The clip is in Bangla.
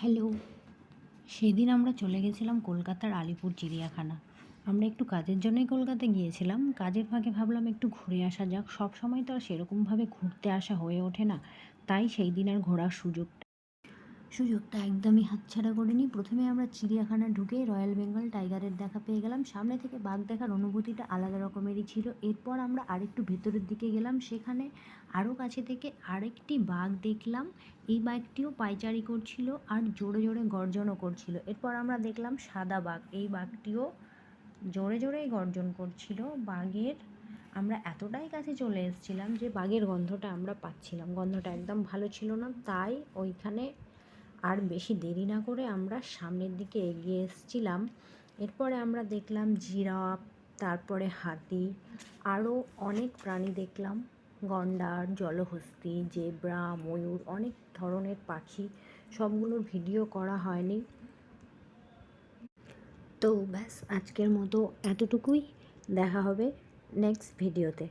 হ্যালো। সেদিন আমরা চলে গেছিলাম কলকাতার আলিপুর চিড়িয়াখানা। আমরা একটু কাজের জন্যই কলকাতা গিয়েছিলাম। কাজের ফাঁকে ভাবলাম একটু ঘুরে আসা যাক। সবসময় তো আর সেরকমভাবে ঘুরতে আসা হয়ে ওঠে না। তাই সেই দিন আর ঘোরার সুযোগটা একদমই হাতছাড়া করিনি। প্রথমে আমরা চিড়িয়াখানা ঢুকে রয়্যাল বেঙ্গল টাইগারের দেখা পেয়ে গেলাম। সামনে থেকে বাঘ দেখার অনুভূতিটা আলাদা রকমেরই ছিল। এরপর আমরা আরেকটু ভেতরের দিকে গেলাম, সেখানে আরও কাছে থেকে আরেকটি বাঘ দেখলাম। এই বাঘটিও পায়চারি করছিল আর জোরে জোরে গর্জনও করছিল। এরপর আমরা দেখলাম সাদা বাঘ, এই বাঘটিও জোরে জোরেই গর্জন করছিল। আমরা এতটাই কাছে চলে এসেছিলাম যে বাঘের গন্ধটা আমরা পাচ্ছিলাম, গন্ধটা একদম ভালো ছিল না। তাই ওইখানে আর বেশি দেরি না করে আমরা সামনের দিকে এগিয়ে এসেছিলাম। এরপরে আমরা দেখলাম জিরাফ, তারপরে হাতি, আরও অনেক প্রাণী দেখলাম। গন্ডার, জলহস্তী, জেব্রা, ময়ূর, অনেক ধরনের পাখি। সবগুলোর ভিডিও করা হয়নি। তো ব্যাস, আজকের মতো এতটুকুই। দেখা হবে নেক্সট ভিডিওতে।